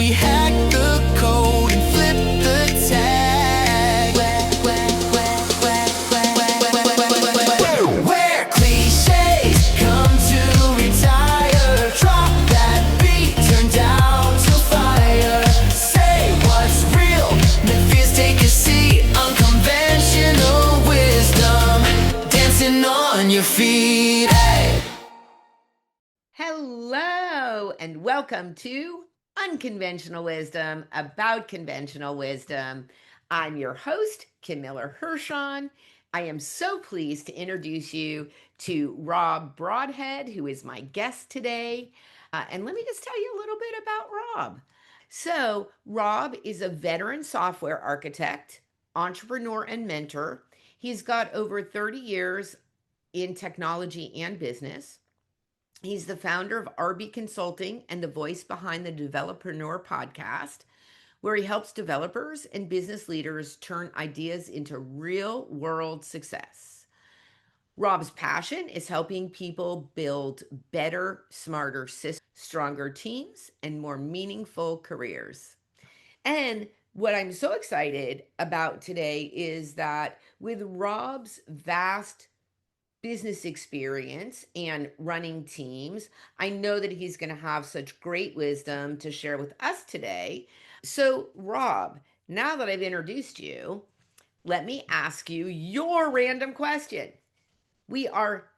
we hack the code and flip the tag. Where cliches come to retire. Drop that beat, turn down to fire. Say what's real, make fears take a seat. Unconventional wisdom, dancing on your feet. Hey. Hello, and welcome to Unconventional Wisdom, about conventional wisdom. I'm your host, Kim Miller-Hershon. I am so pleased to introduce you to Rob Broadhead, who is my guest today. And let me just tell you a little bit about Rob. So, Rob is a veteran software architect, entrepreneur, and mentor. He's got over 30 years in technology and business. He's the founder of RB Consulting and the voice behind the Developerpreneur podcast, where he helps developers and business leaders turn ideas into real world success. Rob's passion is helping people build better, smarter systems, stronger teams, and more meaningful careers. And what I'm so excited about today is that with Rob's vast business experience and running teams, I know that he's going to have such great wisdom to share with us today. So, Rob, now that I've introduced you, let me ask you your random question. We are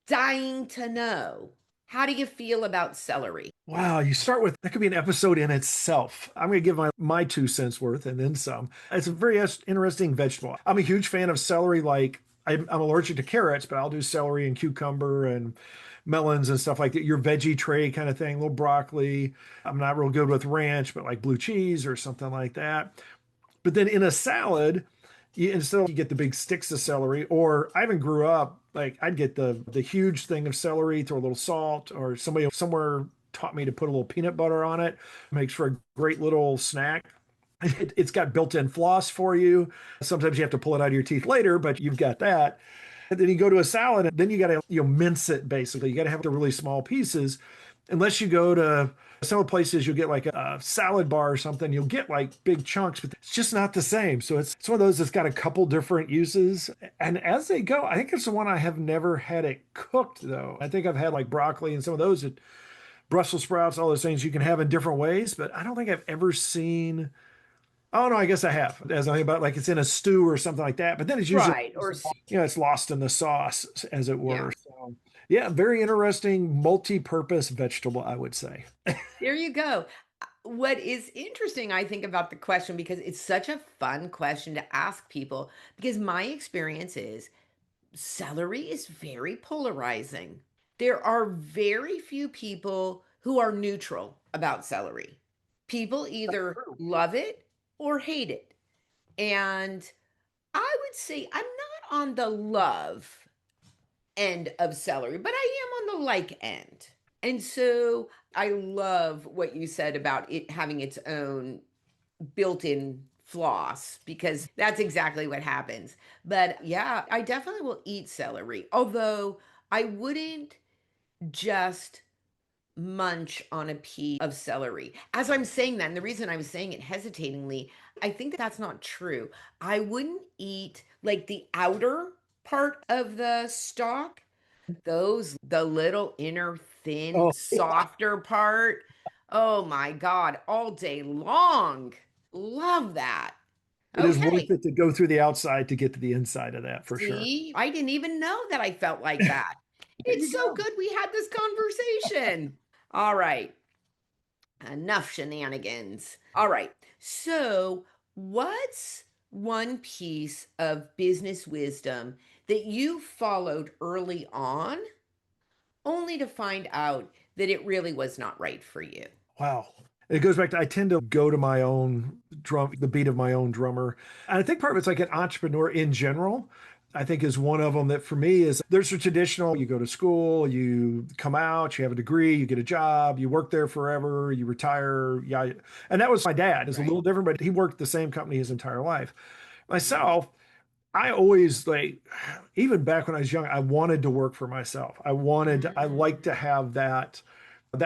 dying to know, how do you feel about celery? Wow, you start with that could be an episode in itself. I'm going to give my 2 cents worth and then some. It's a very interesting vegetable. I'm a huge fan of celery. Like I'm allergic to carrots, but I'll do celery and cucumber and melons and stuff like that. Your veggie tray kind of thing, little broccoli. I'm not real good with ranch, but like blue cheese or something like that. But then in a salad, instead you get the big sticks of celery, or I even grew up like I'd get the huge thing of celery, throw a little salt, or somebody somewhere taught me to put a little peanut butter on it. Makes for a great little snack. It's got built-in floss for you. Sometimes you have to pull it out of your teeth later, but you've got that. And then you go to a salad, and then you got to mince it. Basically, you got to have the really small pieces. Unless you go to some of the places, you'll get like a salad bar or something. You'll get like big chunks, but it's just not the same. So it's one of those that's got a couple different uses. And as they go, I think it's the one I have never had it cooked though. I think I've had like broccoli and some of those that Brussels sprouts, all those things you can have in different ways, but I don't think I've ever seen. Oh no, I guess I have. As I think about like it's in a stew or something like that, but then it's usually Right, or it's lost in the sauce, as it were. yeah. So yeah, very interesting, multi-purpose vegetable, I would say. There you go. What is interesting, I think, about the question, because it's such a fun question to ask people, because my experience is celery is very polarizing. There are very few people who are neutral about celery. People either love it or hate it. And I would say I'm not on the love end of celery, but I am on the like end. And so I love what you said about it having its own built-in floss, because that's exactly what happens. But yeah, I definitely will eat celery, although I wouldn't just munch on a piece of celery. As I'm saying that, and the reason I was saying it hesitatingly, I think that that's not true. I wouldn't eat like the outer part of the stalk, the little inner thin, Oh, softer part. Oh my God, all day long. Love that. it is worth Okay. it to go through the outside to get to the inside of that for sure. See, I didn't even know that I felt like that. There It's you so go. good we had this conversation. All right. Enough shenanigans. All right. So, what's one piece of business wisdom that you followed early on, only to find out that it really was not right for you? Wow. It goes back to I tend to go to my own drum, the beat of my own drummer. And I think part of it's like an entrepreneur in general. I think is one of them that for me is there's a traditional, you go to school, you come out, you have a degree, you get a job, you work there forever, you retire. Yeah. And that was my dad. It's a Right. little different, but he worked the same company his entire life. Myself, I always like, even back when I was young, I wanted to work for myself. I like to have that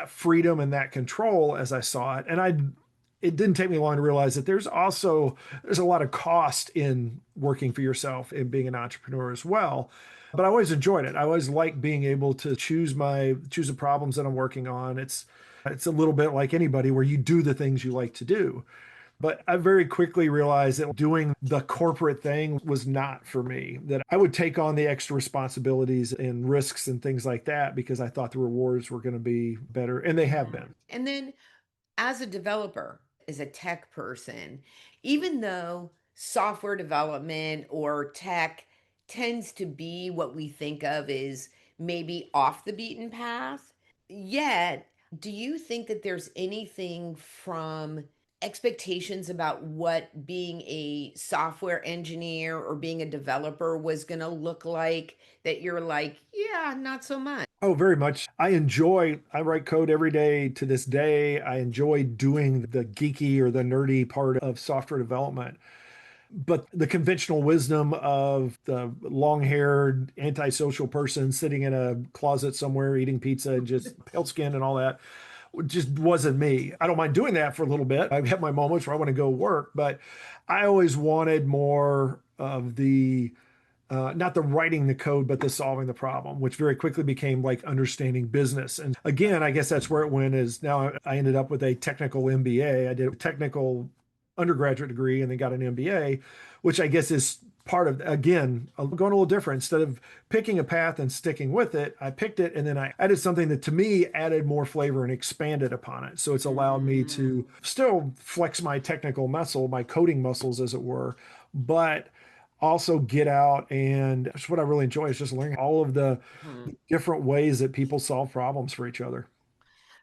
freedom and that control as I saw it. And it didn't take me long to realize that there's a lot of cost in working for yourself and being an entrepreneur as well. But I always enjoyed it. I always like being able to choose the problems that I'm working on. It's a little bit like anybody where you do the things you like to do. But I very quickly realized that doing the corporate thing was not for me, that I would take on the extra responsibilities and risks and things like that because I thought the rewards were going to be better, and they have been. And then as a developer, as a tech person, even though software development or tech tends to be what we think of as maybe off the beaten path, yet, do you think that there's anything from expectations about what being a software engineer or being a developer was going to look like that you're like, yeah, not so much? Oh, very much. I write code every day to this day. I enjoy doing the geeky or the nerdy part of software development. But the conventional wisdom of the long-haired, antisocial person sitting in a closet somewhere eating pizza and just pale skin and all that just wasn't me. I don't mind doing that for a little bit. I have my moments where I want to go work, but I always wanted more of the not the writing the code, but the solving the problem, which very quickly became like understanding business. And again, I guess that's where it went. Is now I ended up with a technical MBA. I did a technical undergraduate degree and then got an MBA, which I guess is part of, again, going a little different. Instead of picking a path and sticking with it, I picked it and then I added something that to me added more flavor and expanded upon it. So it's allowed me to still flex my technical muscle, my coding muscles, as it were, but also get out, and that's what I really enjoy is just learning all of the Mhm. different ways that people solve problems for each other.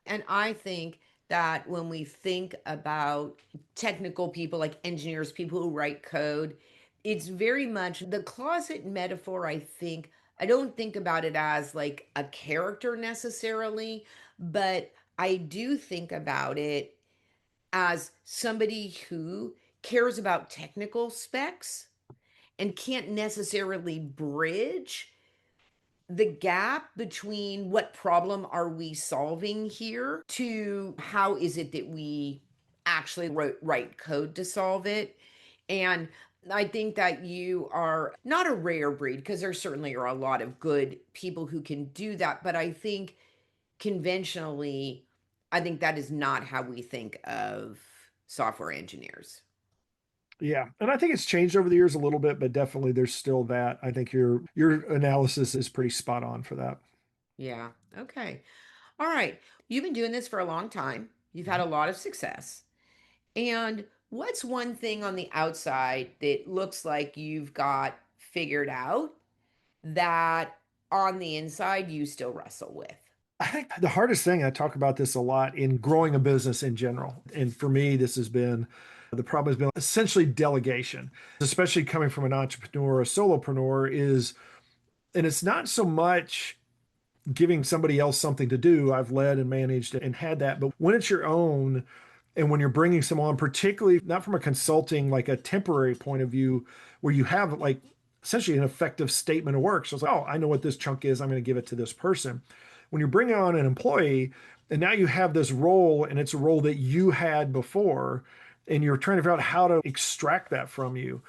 And I think that when we think about technical people like engineers, people who write code, it's very much the closet metaphor. I think I don't think about it as like a character necessarily, but I do think about it as somebody who cares about technical specs and can't necessarily bridge the gap between what problem are we solving here to how is it that we actually write code to solve it. And I think that you are not a rare breed because there certainly are a lot of good people who can do that. But I think conventionally, I think that is not how we think of software engineers. Yeah, and I think it's changed over the years a little bit, but definitely there's still that. I think your analysis is pretty spot on for that. Yeah. Okay. All right. You've been doing this for a long time. You've had a lot of success. And what's one thing on the outside that looks like you've got figured out that on the inside you still wrestle with? I think the hardest thing, I talk about this a lot in growing a business in general. And for me, the problem has been essentially delegation, especially coming from an entrepreneur, a solopreneur and it's not so much giving somebody else something to do. I've led and managed and had that. But when it's your own, and when you're bringing someone, particularly not from a consulting, like a temporary point of view, where you have like essentially an effective statement of work. So it's like, oh, I know what this chunk is. I'm going to give it to this person. When you're bringing on an employee, and now you have this role, and it's a role that you had before, and you're trying to figure out how to extract that from you,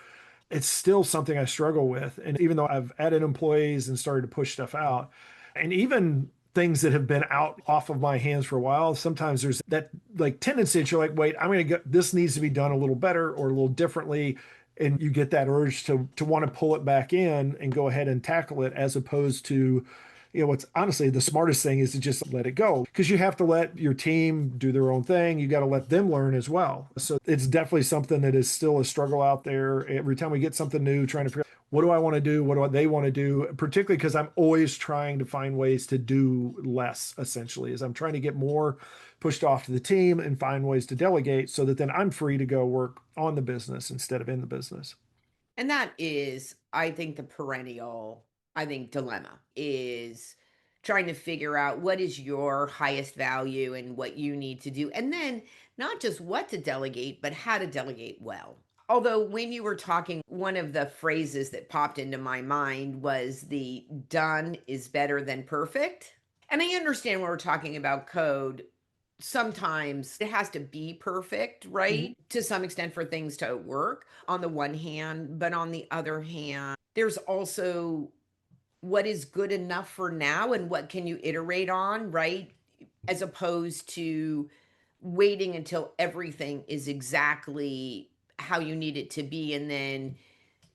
it's still something I struggle with. And even though I've added employees and started to push stuff out, and even things that have been out off of my hands for a while, sometimes there's that like tendency that you're like, wait, I'm going to get this needs to be done a little better or a little differently. And you get that urge to want to pull it back in and go ahead and tackle it, as opposed to, what's honestly the smartest thing is to just let it go, because you have to let your team do their own thing. You got to let them learn as well. So it's definitely something that is still a struggle out there. Every time we get something new, trying to figure out what do I want to do? What do they want to do? Particularly because I'm always trying to find ways to do less, essentially, as I'm trying to get more pushed off to the team and find ways to delegate so that then I'm free to go work on the business instead of in the business. And that is, I think, the perennial, I think, dilemma is trying to figure out what is your highest value and what you need to do. And then not just what to delegate, but how to delegate well. Although, when you were talking, one of the phrases that popped into my mind was the done is better than perfect. And I understand when we're talking about code, sometimes it has to be perfect, Mhm. right? To some extent for things to work on the one hand, but on the other hand, there's also what is good enough for now and what can you iterate on, right? As opposed to waiting until everything is exactly how you need it to be. And then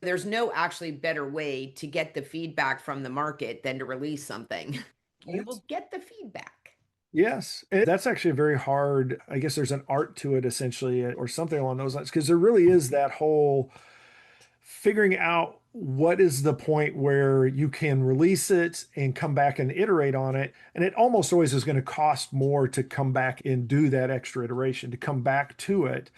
there's no actually better way to get the feedback from the market than to release something. You Yes. will get the feedback. Yes. And that's actually a very hard, I guess there's an art to it essentially, or something along those lines, because there really is that whole figuring out what is the point where you can release it and come back and iterate on it. And it almost always is going to cost more to come back and do that extra iteration, to come back to it.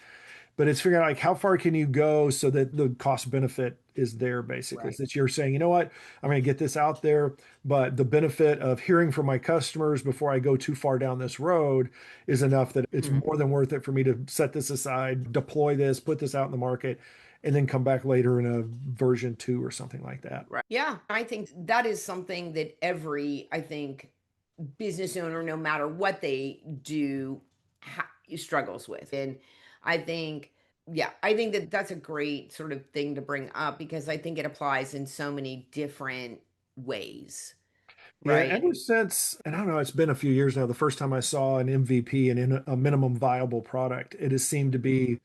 But it's figuring out like how far can you go so that the cost benefit is there basically. Right. That you're saying, you know what, I'm going to get this out there, but the benefit of hearing from my customers before I go too far down this road is enough that it's Mhm. more than worth it for me to set this aside, deploy this, put this out in the market, and then come back later in a version 2 or something like that. Right. Yeah, I think that is something that every, I think, business owner, no matter what they do, struggles with. And I think, yeah, I think that that's a great sort of thing to bring up because I think it applies in so many different ways, Yeah, right? ever since, and I don't know, it's been a few years now, the first time I saw an MVP and in a minimum viable product, it has seemed to be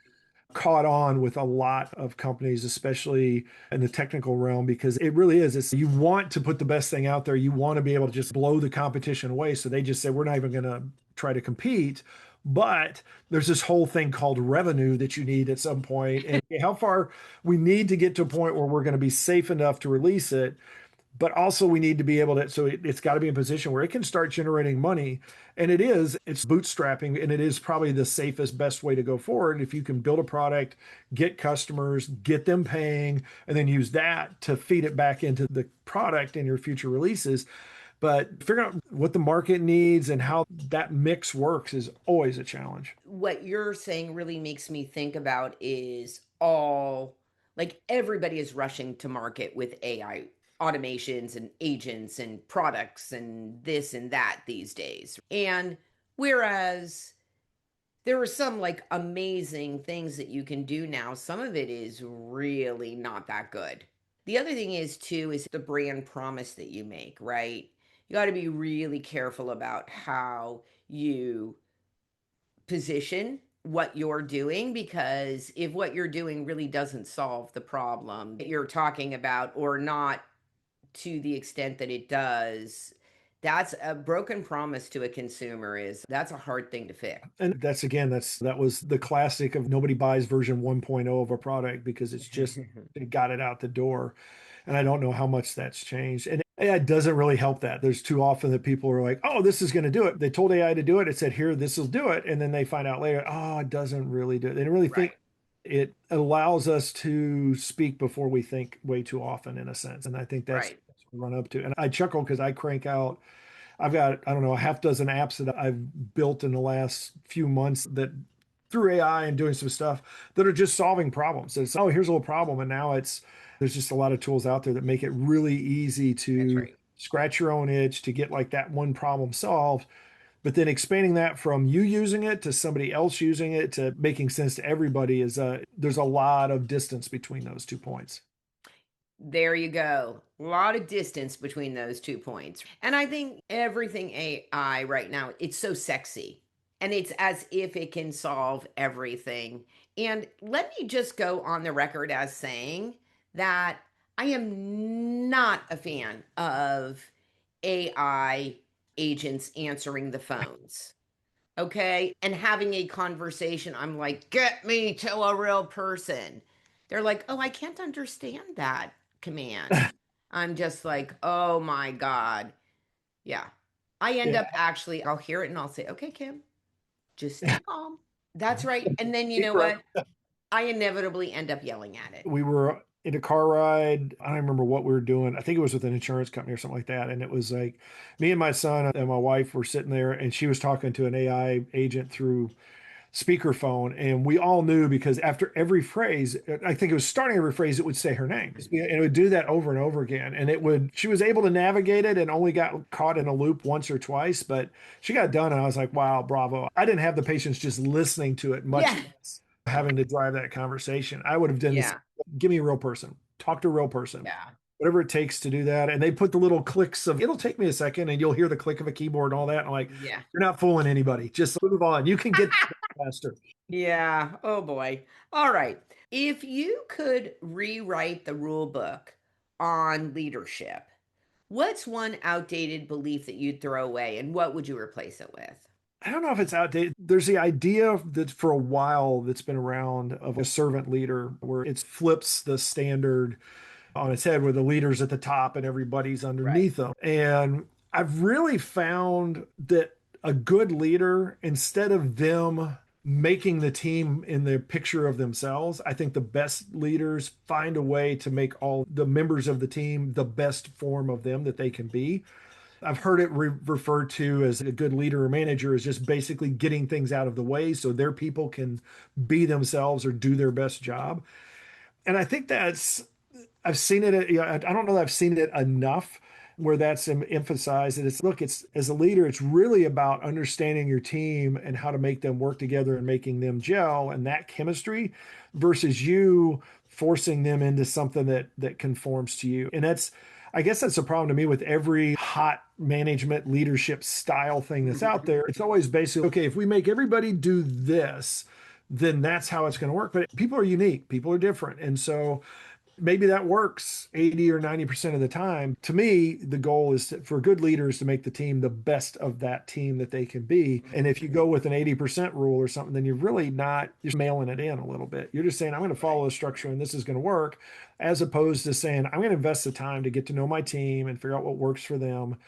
caught on with a lot of companies, especially in the technical realm, because it really is. It's you want to put the best thing out there. You want to be able to just blow the competition away. So they just say, we're not even going to try to compete. But there's this whole thing called revenue that you need at some point, and how far we need to get to a point where we're going to be safe enough to release it, but also we need to be able to, so it's got to be in a position where it can start generating money. And it's bootstrapping, and it is probably the safest, best way to go forward. If you can build a product, get customers, get them paying, and then use that to feed it back into the product in your future releases. But figuring out what the market needs and how that mix works is always a challenge. What you're saying really makes me think about is all like everybody is rushing to market with AI automations and agents and products and this and that these days. And whereas there are some like amazing things that you can do now, some of it is really not that good. The other thing is too is the brand promise that you make, right? You got to be really careful about how you position what you're doing because if what you're doing really doesn't solve the problem that you're talking about or not to the extent that it does, that's a broken promise to a consumer is that's a hard thing to fix. And that's again, that was the classic of nobody buys version 1.0 of a product because it's just it got it out the door. And I don't know how much that's changed. And AI doesn't really help that. There's too often that people are like, oh, this is going to do it. They told AI to do it. It said, here, this will do it. And then they find out later, oh, it doesn't really do it. They don't really think Right, it allows us to speak before we think way too often, in a sense. And I think that's right. what we run up to. And I chuckle because I crank out I've got, I don't know, a half dozen apps that I've built in the last few months that through AI and doing some stuff that are just solving problems. So it's, oh, here's a little problem. And now there's just a lot of tools out there that make it really easy That's to right. scratch your own itch to get like that one problem solved. But then expanding that from you using it to somebody else using it to making sense to everybody there's a lot of distance between those 2 points. There you go. A lot of distance between those 2 points. And I think everything AI right now, it's so sexy. And it's as if it can solve everything. And let me just go on the record as saying that I am not a fan of AI agents answering the phones. Okay. And having a conversation, I'm like, get me to a real person. They're like, oh, I can't understand that command. I'm just like, oh my God. Yeah. I end Yeah. up actually, I'll hear it and I'll say, okay, Kim, just stay calm. That's right. And then you Deep know breath. what? I inevitably end up yelling at it. We were in a car ride. I don't remember what we were doing. I think it was with an insurance company or something like that. And it was like me and my son and my wife were sitting there, and she was talking to an AI agent through speakerphone, and we all knew because after every phrase, I think it was starting every phrase, it would say her name, and it would do that over and over again. And she was able to navigate it and only got caught in a loop once or twice, but she got done, and I was like, wow, bravo. I didn't have the patience just listening to it, much Yeah. less having to drive that conversation. I would have done this. Yeah. Give me a real person, talk to a real person, Yeah. whatever it takes to do that. And they put the little clicks of, it'll take me a second and you'll hear the click of a keyboard and all that. And I'm like, Yeah. you're not fooling anybody. Just move on. You can get faster. Yeah. Oh boy. All right. If you could rewrite the rule book on leadership, what's one outdated belief that you'd throw away and what would you replace it with? I don't know if it's outdated. There's the idea that for a while that's been around of a servant leader where it flips the standard on its head where the leader's at the top and everybody's Right. underneath them. And I've really found that a good leader, instead of them making the team in the picture of themselves, I think the best leaders find a way to make all the members of the team the best form of them that they can be. I've heard it referred to as a good leader or manager is just basically getting things out of the way so their people can be themselves or do their best job. And I think I've seen it. I don't know that I've seen it enough where that's emphasized. And it's as a leader, it's really about understanding your team and how to make them work together and making them gel and that chemistry versus you forcing them into something that conforms to you. And I guess that's a problem to me with every hot management leadership style thing that's out there. It's always basically, okay, if we make everybody do this, then that's how it's going to work. But people are unique, people are different. And so maybe that works 80 or 90% of the time. To me, the goal is for good leaders to make the team the best of that team that they can be. And if you go with an 80% rule or something, then you're really not, you're mailing it in a little bit. You're just saying, I'm going to follow the structure and this is going to work, as opposed to saying, I'm going to invest the time to get to know my team and figure out what works for them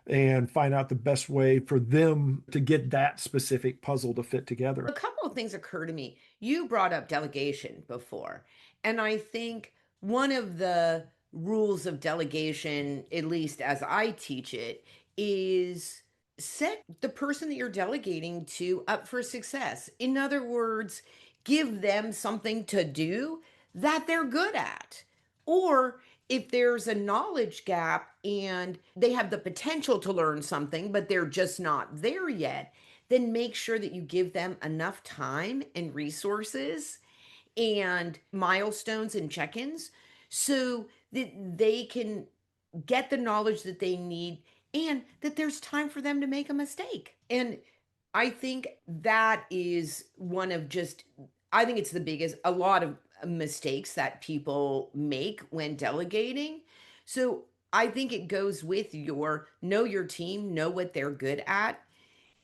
and find out the best way for them to get that specific puzzle to fit together. A couple of things occur to me. You brought up delegation before, and I think one of the rules of delegation, at least as I teach it, is set the person that you're delegating to up for success. In other words, give them something to do that they're good at. Or if there's a knowledge gap and they have the potential to learn something, but they're just not there yet, then make sure that you give them enough time and resources and milestones and check ins so that they can get the knowledge that they need and that there's time for them to make a mistake. And I think that is one of I think it's the biggest, a lot of mistakes that people make when delegating. So I think it goes with know your team, know what they're good at,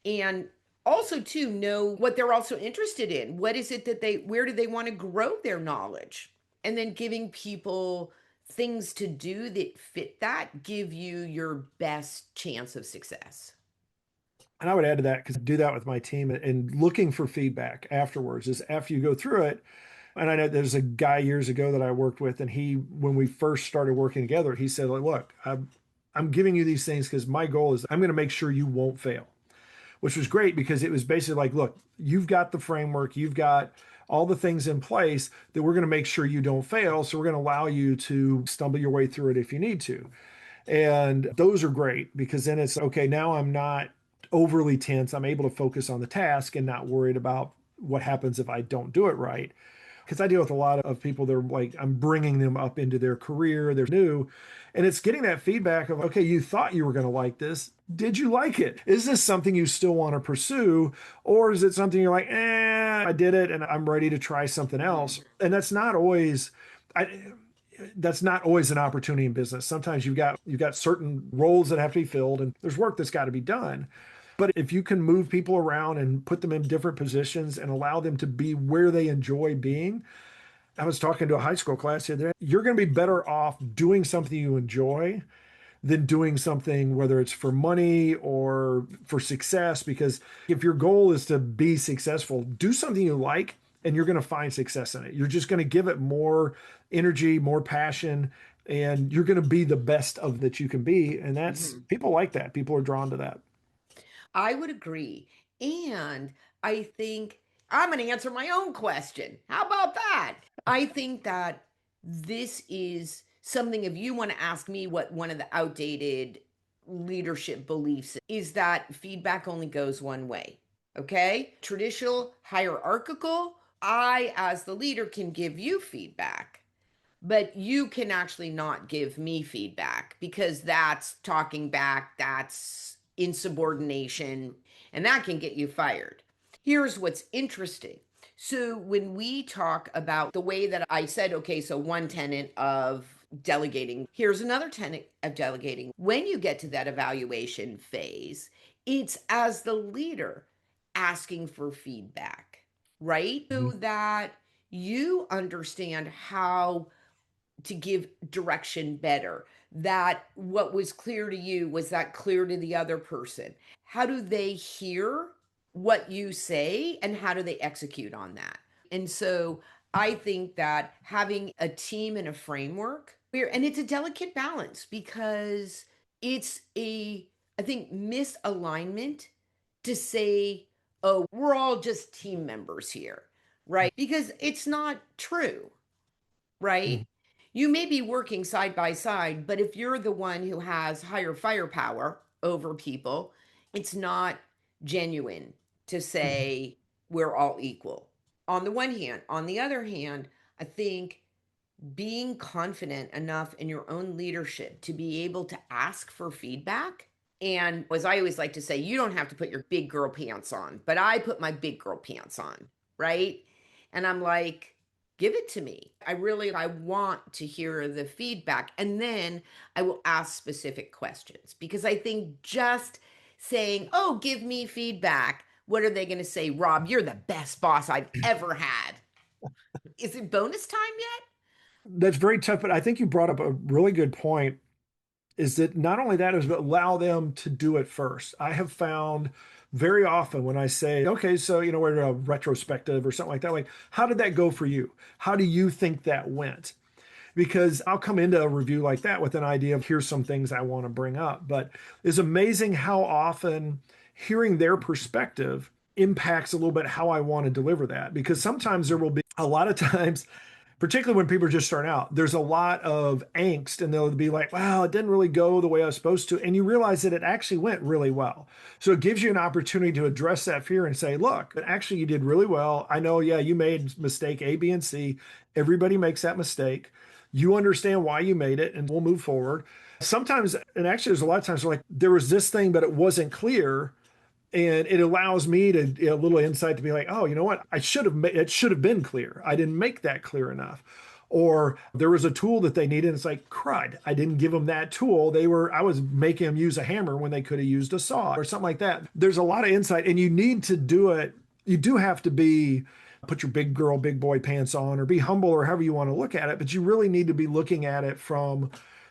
and also to know what they're also interested in. What is it that where do they want to grow their knowledge? And then giving people things to do that fit that give you your best chance of success. And I would add to that because I do that with my team and looking for feedback afterwards is after you go through it. And I know there's a guy years ago that I worked with, and when we first started working together, he said, like, look, I'm giving you these things because my goal is I'm going to make sure you won't fail, which was great because it was basically like, look, you've got the framework, you've got all the things in place that we're going to make sure you don't fail. So we're going to allow you to stumble your way through it if you need to. And those are great because then it's okay. Now I'm not overly tense. I'm able to focus on the task and not worried about what happens if I don't do it right. Because I deal with a lot of people that are like, I'm bringing them up into their career, they're new. And it's getting that feedback of, okay, you thought you were going to like this. Did you like it? Is this something you still want to pursue? Or is it something you're like, I did it and I'm ready to try something else? And that's not always an opportunity in business. Sometimes you've got certain roles that have to be filled and there's work that's got to be done. But if you can move people around and put them in different positions and allow them to be where they enjoy being, I was talking to a high school class the other day. You're going to be better off doing something you enjoy than doing something, whether it's for money or for success. Because if your goal is to be successful, do something you like and you're going to find success in it. You're just going to give it more energy, more passion, and you're going to be the best of that you can be. And that's people like that. People are drawn to that. I would agree. And I think I'm going to answer my own question. How about that? I think that this is something, if you want to ask me what one of the outdated leadership beliefs is, that feedback only goes one way. Okay? Traditional, hierarchical, I, as the leader, can give you feedback, but you can actually not give me feedback because that's talking back, that's insubordination, and that can get you fired. Here's what's interesting. So, when we talk about the way that I said, okay, so one tenet of delegating, here's another tenet of delegating. When you get to that evaluation phase, it's as the leader asking for feedback, right? So Mhm. that you understand how to give direction better, that what was clear to you, was that clear to the other person? How do they hear what you say and how do they execute on that? And so I think that having a team and a framework where, and it's a delicate balance because it's a, I think, misalignment to say, oh, we're all just team members here, right? Because it's not true, Mhm. right? You may be working side by side, but if you're the one who has higher firepower over people, it's not genuine to Mhm. say we're all equal. On the one hand, on the other hand, I think being confident enough in your own leadership to be able to ask for feedback. And as I always like to say, you don't have to put your big girl pants on, but I put my big girl pants on, right? And I'm like, give it to me. I want to hear the feedback. And then I will ask specific questions because I think just saying, oh, give me feedback. What are they going to say? Rob, you're the best boss I've ever had. Is it bonus time yet? That's very tough, but I think you brought up a really good point. Is that not only that is, but allow them to do it first. I have found very often when I say, okay, so we're in a retrospective or something like, how did that go for you? How do you think that went? Because I'll come into a review like that with an idea of here's some things I want to bring up. But it's amazing how often hearing their perspective impacts a little bit how I want to deliver that. Because sometimes there will be a lot of times, particularly when people are just starting out, there's a lot of angst and they'll be like, wow, it didn't really go the way I was supposed to. And you realize that it actually went really well. So it gives you an opportunity to address that fear and say, look, actually, you did really well. I know, yeah, you made mistake A, B, and C. Everybody makes that mistake. You understand why you made it, and we'll move forward. Sometimes, and actually, there's a lot of times where like there was this thing, but it wasn't clear, and it allows me to a little insight to be like, oh, you know what, it should have been clear, I didn't make that clear enough. Or there was a tool that they needed, and it's like, crud, I didn't give them that tool. I was making them use a hammer when they could have used a saw or something like that. There's a lot of insight, and you need to do it. You do have to be, put your big girl big boy pants on, or be humble, or however you want to look at it, but you really need to be looking at it from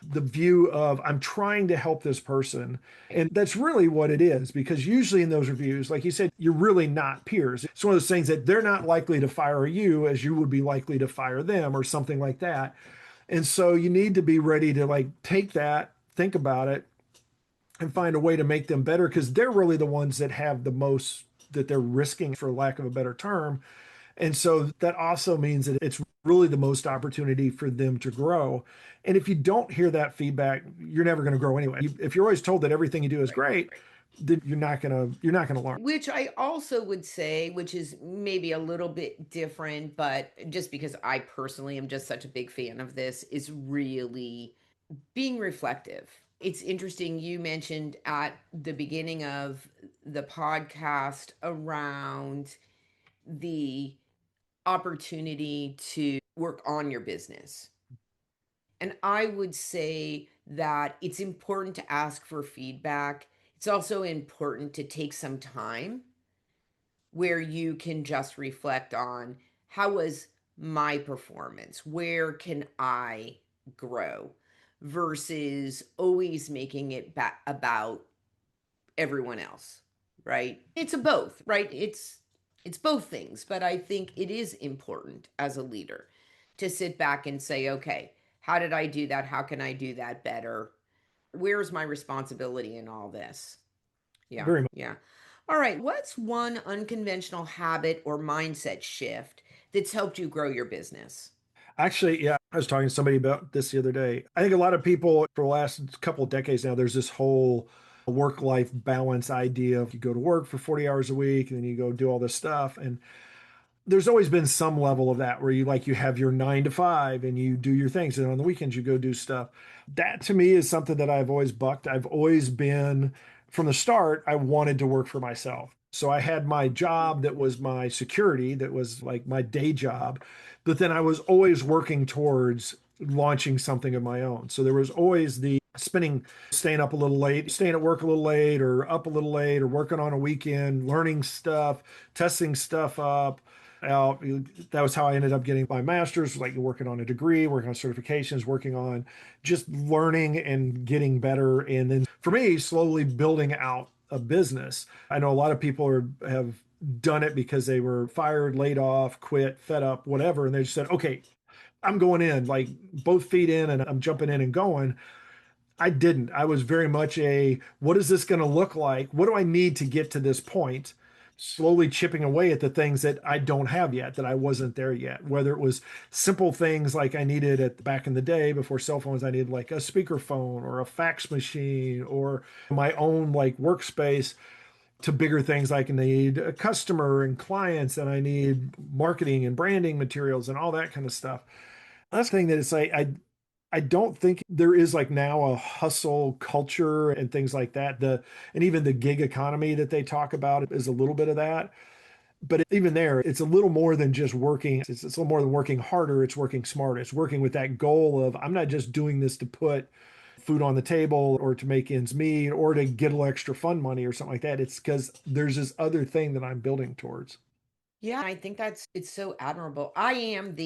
the view of, I'm trying to help this person. And that's really what it is, because usually in those reviews, like you said, you're really not peers. It's one of those things that they're not likely to fire you as you would be likely to fire them or something like that. And so you need to be ready to like take that, think about it, and find a way to make them better, because they're really the ones that have the most that they're risking, for lack of a better term. And so that also means that it's really the most opportunity for them to grow. And if you don't hear that feedback, you're never going to grow anyway. If you're always told that everything you do is great, then you're not going to learn. Which I also would say, which is maybe a little bit different, but just because I personally am just such a big fan of this, is really being reflective. It's interesting. You mentioned at the beginning of the podcast around the opportunity to work on your business. And I would say that it's important to ask for feedback. It's also important to take some time where you can just reflect on, how was my performance? Where can I grow? Versus always making it about everyone else, right? It's a both, right? It's both things, but I think it is important as a leader to sit back and say, okay, how did I do that? How can I do that better? Where's my responsibility in all this? Yeah, Very much. yeah. All right, what's one unconventional habit or mindset shift that's helped you grow your business? Actually, yeah, I was talking to somebody about this the other day. I think a lot of people for the last couple of decades now, there's this whole work-life balance idea of you go to work for 40 hours a week and then you go do all this stuff. And there's always been some level of that where you have your 9 to 5 and you do your things, and on the weekends you go do stuff. That to me is something that I've always bucked. I've always been, from the start, I wanted to work for myself. So I had my job that was my security, that was like my day job, but then I was always working towards launching something of my own. So there was always the spending, staying up a little late, staying at work a little late, or up a little late, or working on a weekend, learning stuff, testing stuff up out. That was how I ended up getting my master's, like working on a degree, working on certifications, working on just learning and getting better. And then for me, slowly building out a business. I know a lot of people have done it because they were fired, laid off, quit, fed up, whatever. And they just said, okay, I'm going in, like both feet in, and I'm jumping in and going. I didn't. I was very much what is this going to look like? What do I need to get to this point? Slowly chipping away at the things that I don't have yet, that I wasn't there yet. Whether it was simple things like I needed back in the day before cell phones, I needed like a speakerphone or a fax machine or my own like workspace, to bigger things like I need a customer and clients, and I need marketing and branding materials and all that kind of stuff. That's the thing that it's like I don't think there is like now a hustle culture and things like that. And even the gig economy that they talk about is a little bit of that. But even there, it's a little more than just working. It's a little more than working harder. It's working smarter. It's working with that goal of I'm not just doing this to put food on the table or to make ends meet or to get a little extra fun money or something like that. It's because there's this other thing that I'm building towards. Yeah, I think it's so admirable. I am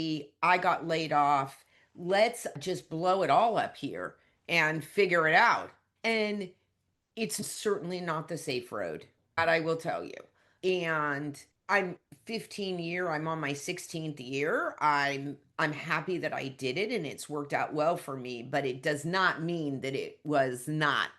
I got laid off. Let's just blow it all up here and figure it out. And it's certainly not the safe road, that I will tell you. And I'm 15 year, I'm on my 16th year. I'm happy that I did it and it's worked out well for me, but it does not mean that it was not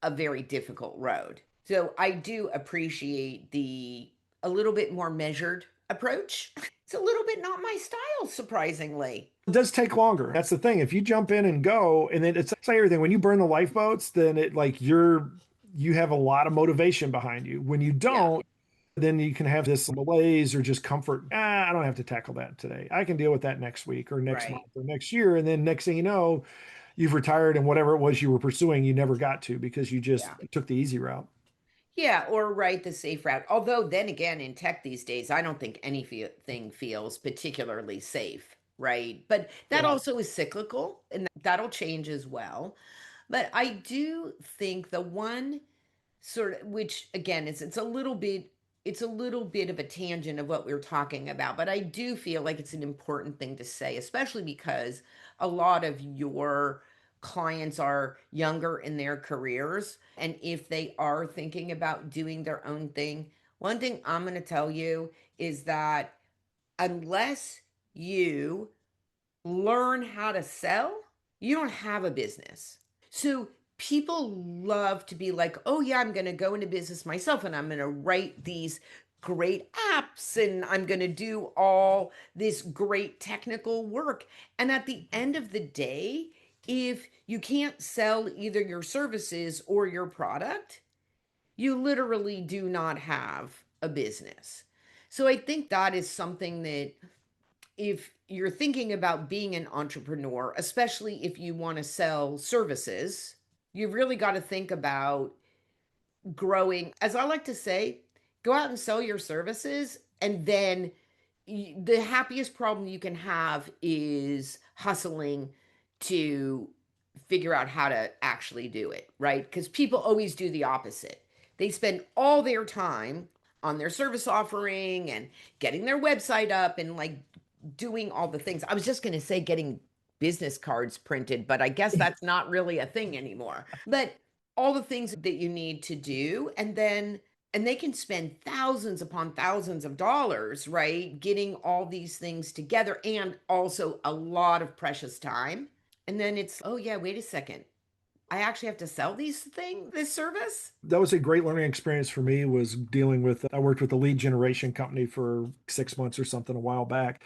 a very difficult road. So I do appreciate the a little bit more measured approach. It's a little bit not my style, surprisingly. It does take longer. That's the thing. If you jump in and go, and then it's like everything. When you burn the lifeboats, then it like you have a lot of motivation behind you. When you Yeah, don't, then you can have this malaise or just comfort. I don't have to tackle that today. I can deal with that next week or next month right. or next year. And then next thing you know, you've retired and whatever it was you were pursuing, you never got to because you just Yeah. took the easy route. Yeah, or right the safe route. Although then again, in tech these days, I don't think anything feels particularly safe, right? But that Yeah. also is cyclical and that'll change as well. But I do think the one sort of, which again is it's a little bit of a tangent of what we are talking about, but I do feel like it's an important thing to say, especially because a lot of your clients are younger in their careers, and if they are thinking about doing their own thing, one thing I'm going to tell you is that unless you learn how to sell, you don't have a business. So people love to be like, oh, yeah, I'm going to go into business myself and I'm going to write these great apps and I'm going to do all this great technical work. And at the end of the day, if you can't sell either your services or your product, you literally do not have a business. So I think that is something that if you're thinking about being an entrepreneur, especially if you want to sell services, you've really got to think about growing. As I like to say, go out and sell your services, and then the happiest problem you can have is hustling to figure out how to actually do it, right? Because people always do the opposite. They spend all their time on their service offering and getting their website up and like doing all the things. I was just going to say getting business cards printed, but I guess that's not really a thing anymore. But all the things that you need to do, and they can spend thousands upon thousands of dollars, right? Getting all these things together and also a lot of precious time. And then it's, oh yeah, wait a second. I actually have to sell this service? That was a great learning experience for me, was dealing with, I worked with a lead generation company for 6 months or something a while back.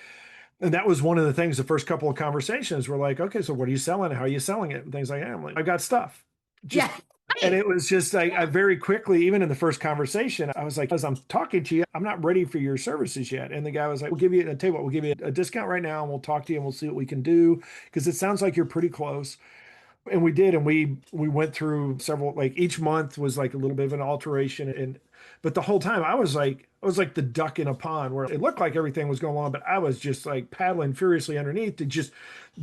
And that was one of the things, the first couple of conversations were like, okay, so what are you selling? How are you selling it? And things like that. I'm like, I got stuff. Just, Yeah. and Right. it was just like, I very quickly, even in the first conversation, I was like, as I'm talking to you, I'm not ready for your services yet. And the guy was like, we'll give you, I tell you what, we'll give you a discount right now and we'll talk to you and we'll see what we can do. Cause it sounds like you're pretty close. And we did, and we went through several, like each month was like a little bit of an alteration. And but the whole time I was like the duck in a pond, where it looked like everything was going on, but I was just like paddling furiously underneath to just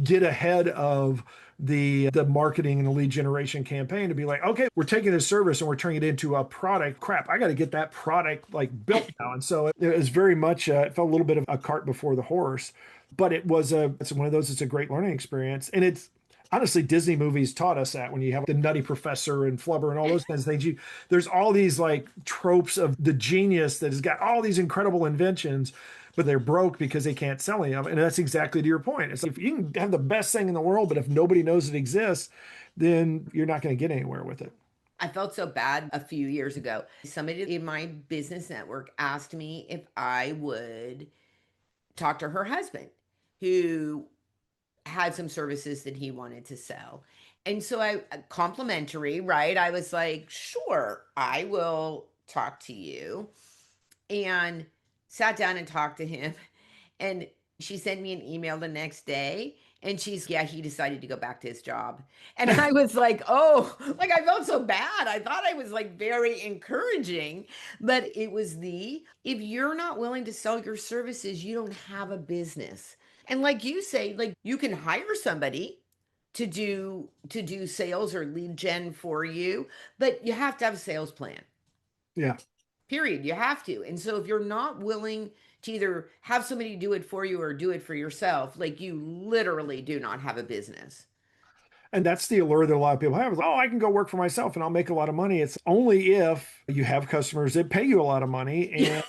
get ahead of the marketing and the lead generation campaign, to be like, okay, we're taking this service and we're turning it into a product. Crap, I got to get that product like built now. And so it was very much it felt a little bit of a cart before the horse, but it's one of those, it's a great learning experience. And it's honestly, Disney movies taught us that, when you have the nutty professor and Flubber and all those kinds of things, there's all these like tropes of the genius that has got all these incredible inventions, but they're broke because they can't sell any of it. And that's exactly to your point. It's like, if you can have the best thing in the world, but if nobody knows it exists, then you're not going to get anywhere with it. I felt so bad a few years ago. Somebody in my business network asked me if I would talk to her husband, who had some services that he wanted to sell. And so complimentary, right? I was like, sure, I will talk to you. And sat down and talked to him. And she sent me an email the next day. And yeah, he decided to go back to his job. And I was like, oh, like I felt so bad. I thought I was like very encouraging, but it was if you're not willing to sell your services, you don't have a business. And like you say, like you can hire somebody to do sales or lead gen for you, but you have to have a sales plan. Yeah. Period. You have to. And so if you're not willing to either have somebody do it for you or do it for yourself, like you literally do not have a business. And that's the allure that a lot of people have. Is, oh, I can go work for myself and I'll make a lot of money. It's only if you have customers that pay you a lot of money. Yeah. And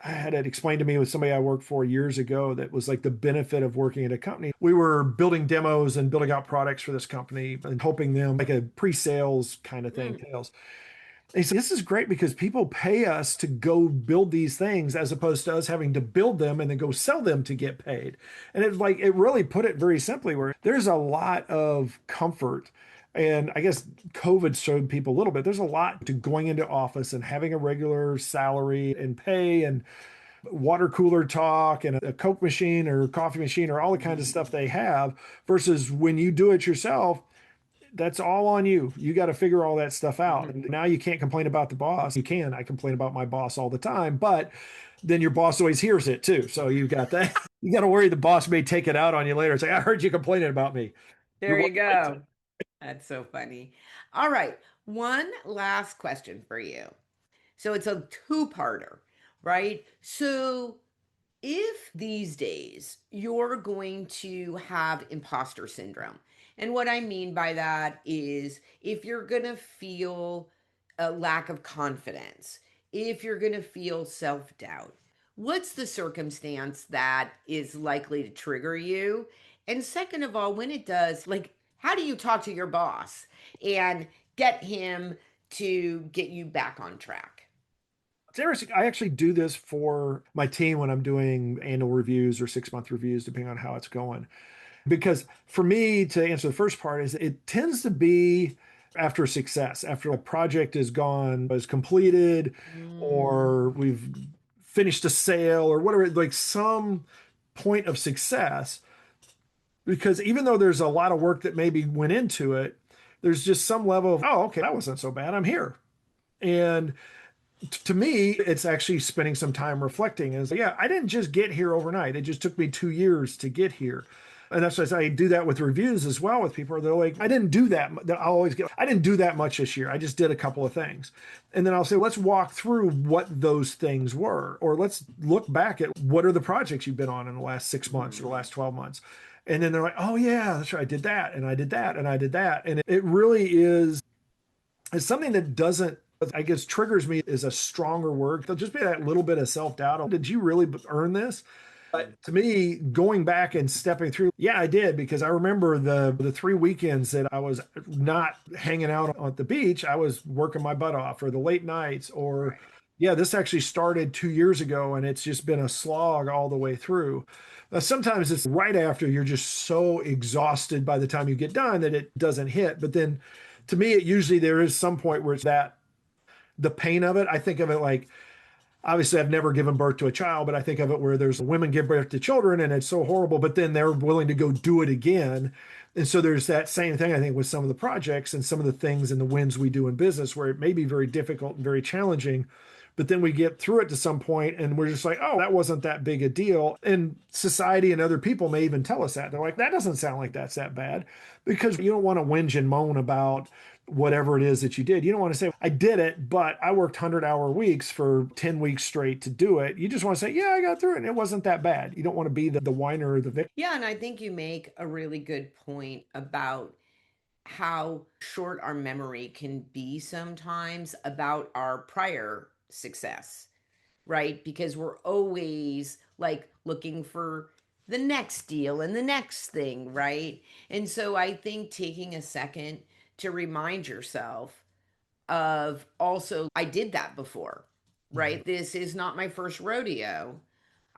I had it explained to me with somebody I worked for years ago, that was like the benefit of working at a company. We were building demos and building out products for this company and helping them, like a pre-sales kind of thing, Mm. sales. He said, this is great because people pay us to go build these things, as opposed to us having to build them and then go sell them to get paid. And it's like, it really put it very simply, where there's a lot of comfort. And I guess COVID showed people a little bit. There's a lot to going into office and having a regular salary and pay and water cooler talk and a Coke machine or coffee machine or all the kinds of stuff they have, versus when you do it yourself, that's all on you. You got to figure all that stuff out. Mhm. And now you can't complain about the boss. You can. I complain about my boss all the time, but then your boss always hears it too. So you got that. You got to worry the boss may take it out on you later. Say, I heard you complaining about me. You're There more you than right to. go. That's so funny. All right. One last question for you. So it's a two-parter, right? So if these days you're going to have imposter syndrome, and what I mean by that is if you're going to feel a lack of confidence, if you're going to feel self doubt, what's the circumstance that is likely to trigger you? And second of all, when it does, like, how do you talk to your boss and get him to get you back on track? It's interesting. I actually do this for my team when I'm doing annual reviews or 6 month reviews, depending on how it's going. Because for me, to answer the first part, is it tends to be after success, after a project is completed, Mm. or we've finished a sale or whatever, like some point of success. Because even though there's a lot of work that maybe went into it, there's just some level of, oh, okay, that wasn't so bad. I'm here. And to me, it's actually spending some time reflecting. Is, yeah, I didn't just get here overnight. It just took me 2 years to get here. And that's why I do that with reviews as well with people. They're like, I didn't do that. I'll always get, I didn't do that much this year. I just did a couple of things. And then I'll say, let's walk through what those things were, or let's look back at what are the projects you've been on in the last 6 months or the last 12 months. And then they're like, oh yeah, that's right. I did that. And I did that. And I did that. And it really is, it's something that doesn't, I guess, triggers me is a stronger word. There'll just be that little bit of self doubt. Did you really earn this? But to me, going back and stepping through, yeah, I did because I remember the 3 weekends that I was not hanging out on the beach. I was working my butt off, or the late nights, or yeah, this actually started 2 years ago, and it's just been a slog all the way through. Sometimes it's right after you're just so exhausted by the time you get done that it doesn't hit. But then, to me, it usually there is some point where it's that the pain of it. I think of it like, obviously I've never given birth to a child, but I think of it where there's women give birth to children and it's so horrible, but then they're willing to go do it again. And so there's that same thing, I think, with some of the projects and some of the things and the wins we do in business where it may be very difficult and very challenging, but then we get through it to some point and we're just like, oh, that wasn't that big a deal. And society and other people may even tell us that. They're like, that doesn't sound like that's that bad, because you don't want to whinge and moan about whatever it is that you did. You don't want to say, I did it, but I worked 100-hour weeks for 10 weeks straight to do it. You just want to say, yeah, I got through it and it wasn't that bad. You don't want to be the whiner or the victim. Yeah, and I think you make a really good point about how short our memory can be sometimes about our prior success, right? Because we're always like looking for the next deal and the next thing, right? And so I think taking a second to remind yourself of also, I did that before, right? This is not my first rodeo,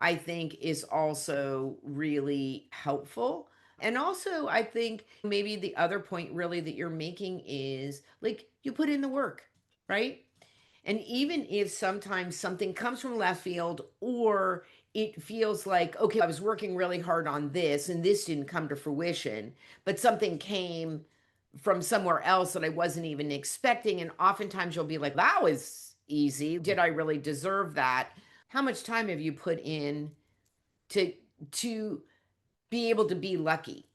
I think is also really helpful. And also, I think maybe the other point really that you're making is like you put in the work, right? And even if sometimes something comes from left field, or it feels like, okay, I was working really hard on this and this didn't come to fruition, but something came from somewhere else that I wasn't even expecting. And oftentimes you'll be like, that was easy. Did I really deserve that? How much time have you put in to to be able to be lucky,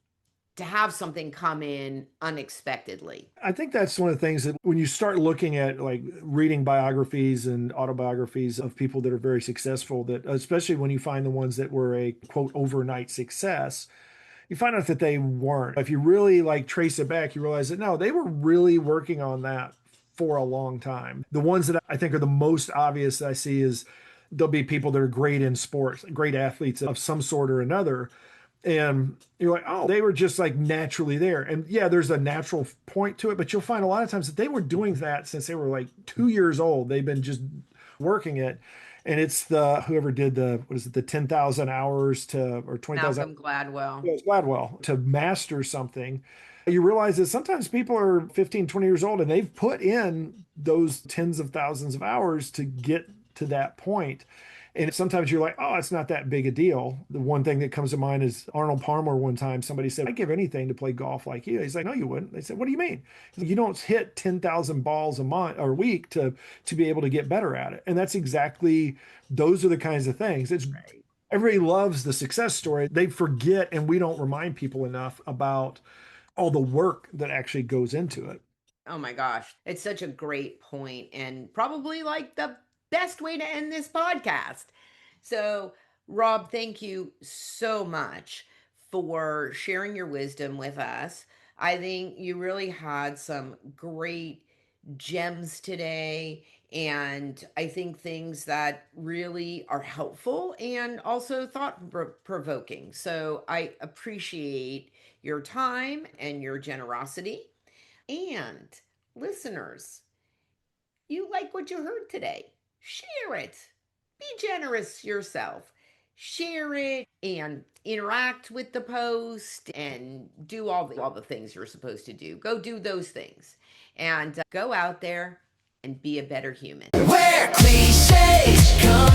to have something come in unexpectedly? I think that's one of the things that when you start looking at like reading biographies and autobiographies of people that are very successful, that especially when you find the ones that were a quote overnight success, you find out that they weren't. If you really like trace it back, you realize that no, they were really working on that for a long time. The ones that I think are the most obvious that I see is there'll be people that are great in sports, great athletes of some sort or another. And you're like, oh, they were just like naturally there. And yeah, there's a natural point to it, but you'll find a lot of times that they were doing that since they were like 2 years old. They've been just working it. And it's the whoever did the what is it, the 10,000 hours to or 20,000. Malcolm Gladwell. Yeah, it's Gladwell to master something. You realize that sometimes people are 15, 20 years old and they've put in those tens of thousands of hours to get to that point. And sometimes you're like, oh, it's not that big a deal. The one thing that comes to mind is Arnold Palmer. One time somebody said, I'd give anything to play golf like you. He's like, no, you wouldn't. They said, what do you mean? He's like, you don't hit 10,000 balls a month or a week to be able to get better at it. And that's exactly, those are the kinds of things. It's Right. everybody loves the success story. They forget, and we don't remind people enough about all the work that actually goes into it. Oh my gosh. It's such a great point and probably like the best way to end this podcast. So, Rob, thank you so much for sharing your wisdom with us. I think you really had some great gems today. And I think things that really are helpful and also thought provoking. So I appreciate your time and your generosity. And listeners, you like what you heard today, share it. Be generous yourself. Share it and interact with the post and do all the things you're supposed to do. Go do those things and go out there and be a better human. Where cliches come